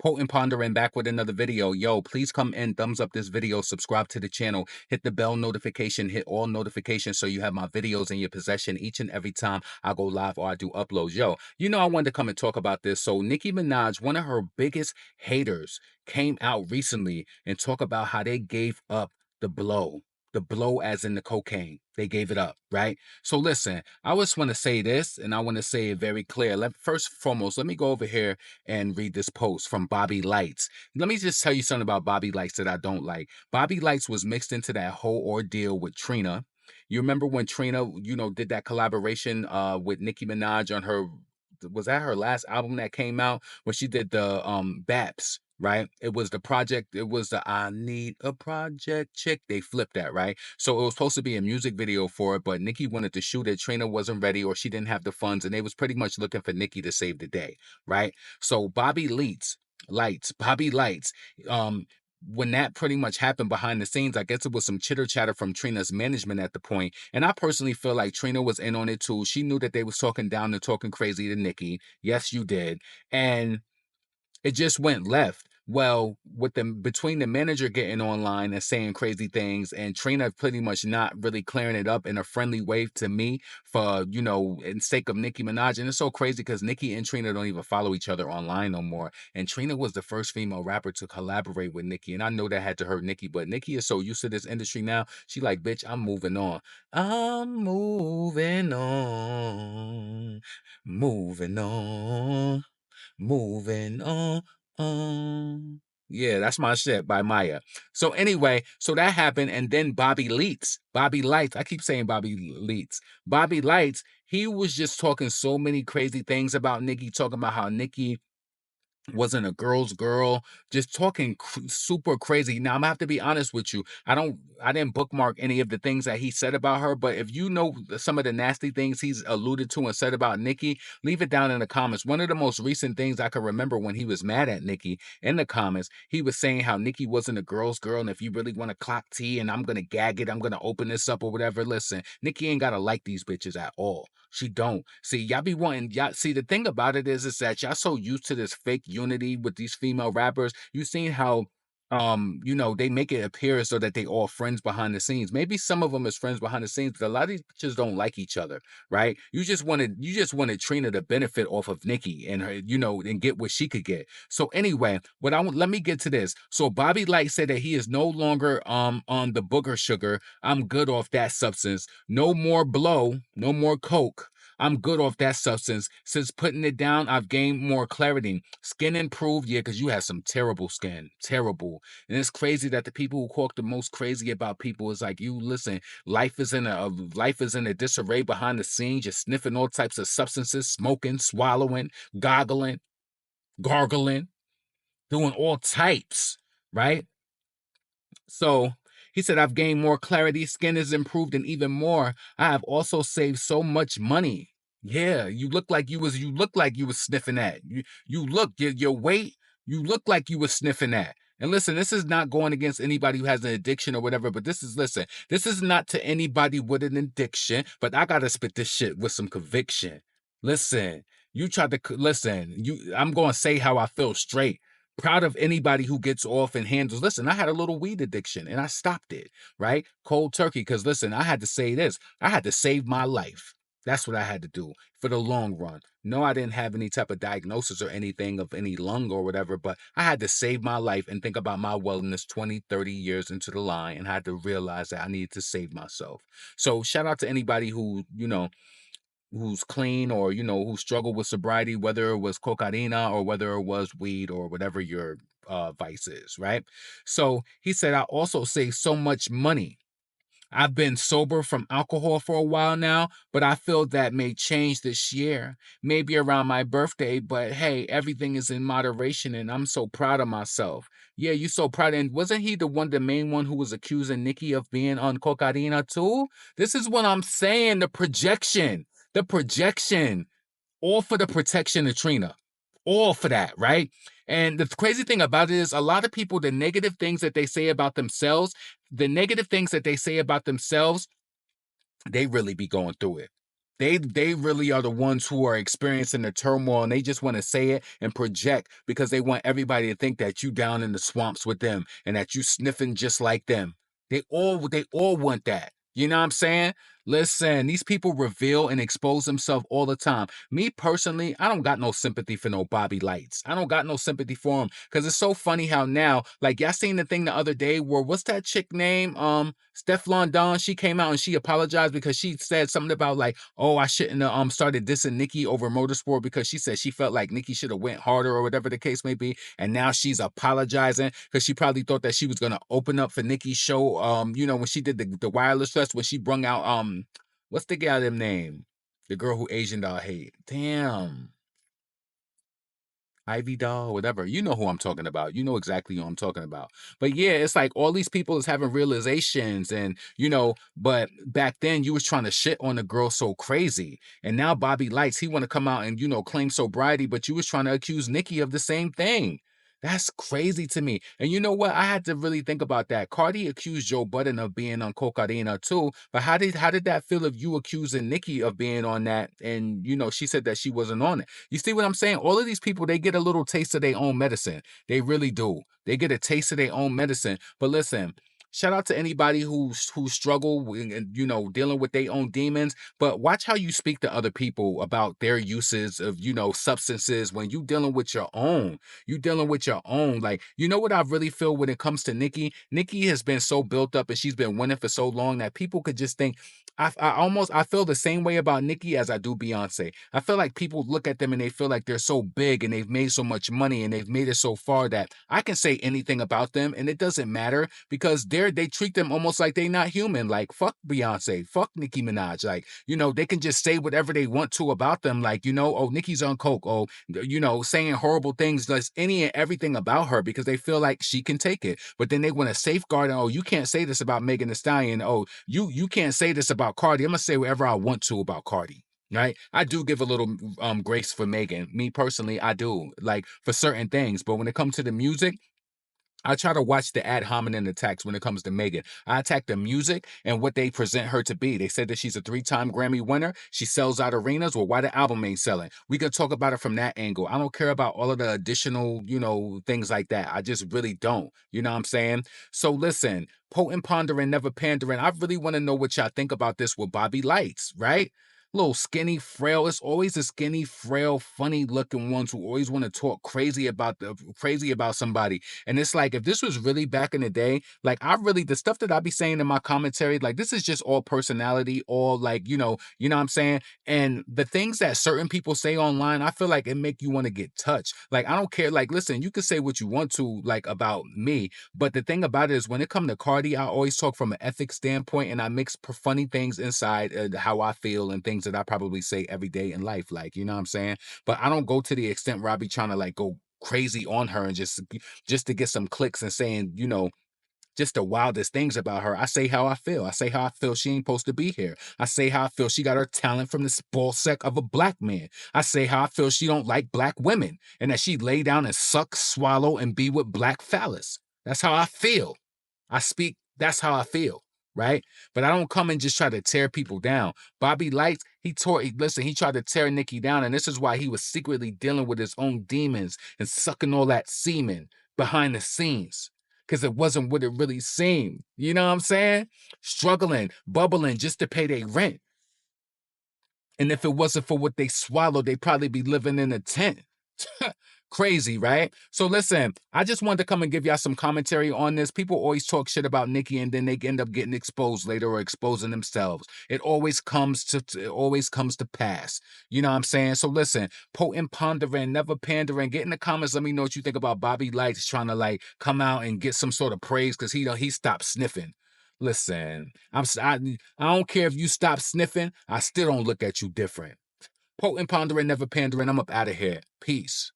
Potent Pondering back with another video. Yo, please come in, thumbs up this video, subscribe to the channel, hit the bell notification, hit all notifications so you have my videos in your possession each and every time I go live or I do uploads. Yo, I wanted to come and talk about this. So Nicki Minaj, one of her biggest haters, came out recently and talk about how they gave up the blow. The blow as in the cocaine. They gave it up, right? So listen, I just want to say this, and I want to say it very clear. First and foremost, let me go over here and read this post from Bobby Lytes. Let me just tell you something about Bobby Lytes that I don't like. Bobby Lytes was mixed into that whole ordeal with Trina. You remember when Trina, did that collaboration with Nicki Minaj on her, was that her last album that came out when she did the Baps, right? It was the project, it was the I Need a Project chick. They flipped that, right? So it was supposed to be a music video for it, but Nicki wanted to shoot it. Trina wasn't ready or she didn't have the funds, and they was pretty much looking for Nicki to save the day, right? So Bobby Lytes, when that pretty much happened behind the scenes, I guess it was some chitter chatter from Trina's management at the point. And I personally feel like Trina was in on it too. She knew that they was talking down and talking crazy to Nicki. Yes, you did. And it just went left. Well, with between the manager getting online and saying crazy things and Trina pretty much not really clearing it up in a friendly way to me for, in sake of Nicki Minaj. And it's so crazy because Nicki and Trina don't even follow each other online no more. And Trina was the first female rapper to collaborate with Nicki. And I know that had to hurt Nicki, but Nicki is so used to this industry now. She like, bitch, I'm moving on. I'm moving on. Moving on. Moving on. Yeah, that's my shit by Maya. So anyway, so that happened, and then Bobby Lytes, I keep saying Bobby Lytes, he was just talking so many crazy things about Nicki, talking about how Nicki wasn't a girl's girl, just talking super crazy. Now I'm gonna have to be honest with you. I didn't bookmark any of the things that he said about her, but if you know some of the nasty things he's alluded to and said about Nicki, leave it down in the comments. One of the most recent things I can remember when he was mad at Nicki in the comments, he was saying how Nicki wasn't a girl's girl, and if you really want to clock tea and I'm gonna gag it, I'm gonna open this up or whatever. Listen, Nicki ain't gotta like these bitches at all. She don't. See, y'all see, the thing about it is that y'all so used to this fake unity with these female rappers. You seen how they make it appear as though that they all friends behind the scenes. Maybe some of them is friends behind the scenes, but a lot of these bitches don't like each other, right? You just wanted Trina to benefit off of Nicki and her, and get what she could get. So anyway, let me get to this. So Bobby Light said that he is no longer on the booger sugar. I'm good off that substance. No more blow, no more coke. I'm good off that substance. Since putting it down, I've gained more clarity. Skin improved, yeah, because you had some terrible skin. Terrible. And it's crazy that the people who talk the most crazy about people is like, you listen, life is in a disarray behind the scenes. You're sniffing all types of substances, smoking, swallowing, goggling, gargling, doing all types, right? So he said, I've gained more clarity, skin is improved, and even more, I have also saved so much money. Yeah, you look like you was sniffing that. You look your weight, you look like you was sniffing that. And listen, this is not going against anybody who has an addiction or whatever, but this is not to anybody with an addiction, but I gotta spit this shit with some conviction. Listen, I'm gonna say how I feel straight. Proud of anybody who gets off and handles. Listen, I had a little weed addiction and I stopped it, right? Cold turkey. Because listen, I had to say this. I had to save my life. That's what I had to do for the long run. No, I didn't have any type of diagnosis or anything of any lung or whatever, but I had to save my life and think about my wellness 20, 30 years into the line, and I had to realize that I needed to save myself. So shout out to anybody who, who's clean or who struggle with sobriety, whether it was cocaina or whether it was weed or whatever your vice is, right? So he said, I also save so much money. I've been sober from alcohol for a while now, but I feel that may change this year, maybe around my birthday. But hey, everything is in moderation and I'm so proud of myself. Yeah, you so proud. And wasn't he the main one who was accusing Nicki of being on cocaina too? This is what I'm saying, the projection, all for the protection of Trina, all for that, right? And the crazy thing about it is a lot of people, the negative things that they say about themselves, they really be going through it. They really are the ones who are experiencing the turmoil, and they just want to say it and project because they want everybody to think that you down in the swamps with them and that you sniffing just like them. They all want that. You know what I'm saying? Listen, these people reveal and expose themselves all the time. Me personally, I don't got no sympathy for no Bobby Lights. I don't got no sympathy for him because it's so funny how now, like y'all seen the thing the other day where what's that chick name? Stefflon Don. She came out and she apologized because she said something about like, oh, I shouldn't have started dissing Nicki over motorsport because she said she felt like Nicki should have went harder or whatever the case may be. And now she's apologizing because she probably thought that she was gonna open up for Nicki's show. When she did the wireless fest when she brung out what's the guy them name? The girl who Asian doll hate. Damn. Ivy doll, whatever. You know who I'm talking about. You know exactly who I'm talking about. But yeah, it's like all these people is having realizations and, but back then you was trying to shit on the girl so crazy. And now Bobby Lights, he want to come out and, claim sobriety, but you was trying to accuse Nicki of the same thing. That's crazy to me. And you know what? I had to really think about that. Cardi accused Joe Budden of being on cocaine too. But how did that feel if you accusing Nicki of being on that? And she said that she wasn't on it. You see what I'm saying? All of these people, they get a little taste of their own medicine. They really do. They get a taste of their own medicine. But listen, shout out to anybody who struggle with, dealing with their own demons. But watch how you speak to other people about their uses of, substances when you dealing with your own. You dealing with your own. Like, you know what I really feel when it comes to Nicki? Nicki has been so built up and she's been winning for so long that people could just think, I feel the same way about Nicki as I do Beyonce. I feel like people look at them and they feel like they're so big and they've made so much money and they've made it so far that I can say anything about them and it doesn't matter because they treat them almost like they're not human. Like fuck Beyonce, fuck Nicki Minaj. Like, they can just say whatever they want to about them. Like, oh, Nicki's on coke. Oh, saying horrible things, just any and everything about her because they feel like she can take it. But then they want to safeguard, oh, you can't say this about Megan Thee Stallion. Oh, you can't say this about Cardi. I'm gonna say whatever I want to about Cardi. Right? I do give a little grace for Megan. Me personally, I do. Like for certain things. But when it comes to the music, I try to watch the ad hominem attacks when it comes to Megan. I attack the music and what they present her to be. They said that she's a 3-time Grammy winner. She sells out arenas. Well, why the album ain't selling? We can talk about it from that angle. I don't care about all of the additional, things like that. I just really don't. You know what I'm saying? So listen, potent pondering, never pandering. I really want to know what y'all think about this with Bobby Lights, right? Little skinny, frail. It's always the skinny, frail, funny-looking ones who always want to talk crazy about somebody. And it's like, if this was really back in the day, like the stuff that I be saying in my commentary, like this is just all personality, all like, what I'm saying? And the things that certain people say online, I feel like it make you want to get touched. Like, I don't care. Like, listen, you can say what you want to, like, about me. But the thing about it is when it comes to Cardi, I always talk from an ethics standpoint and I mix funny things inside how I feel and things that I probably say every day in life. Like, you know what I'm saying? But I don't go to the extent where I be trying to like go crazy on her and just to get some clicks and saying, just the wildest things about her. I say how I feel. I say how I feel she ain't supposed to be here. I say how I feel she got her talent from the ball sack of a black man. I say how I feel she don't like black women and that she lay down and suck, swallow, and be with black phallus. That's how I feel. I speak, that's how I feel, right? But I don't come and just try to tear people down. Bobby Lights, he tried to tear Nicki down, and this is why he was secretly dealing with his own demons and sucking all that semen behind the scenes. Because it wasn't what it really seemed. You know what I'm saying? Struggling, bubbling just to pay their rent. And if it wasn't for what they swallowed, they'd probably be living in a tent. Crazy, right? So listen, I just wanted to come and give y'all some commentary on this. People always talk shit about Nicki and then they end up getting exposed later or exposing themselves. It always comes to pass. You know what I'm saying? So listen, potent pondering, never pandering. Get in the comments. Let me know what you think about Bobby Lights trying to like come out and get some sort of praise because he stopped sniffing. Listen, I don't care if you stop sniffing. I still don't look at you different. Potent pondering, never pandering. I'm up out of here. Peace.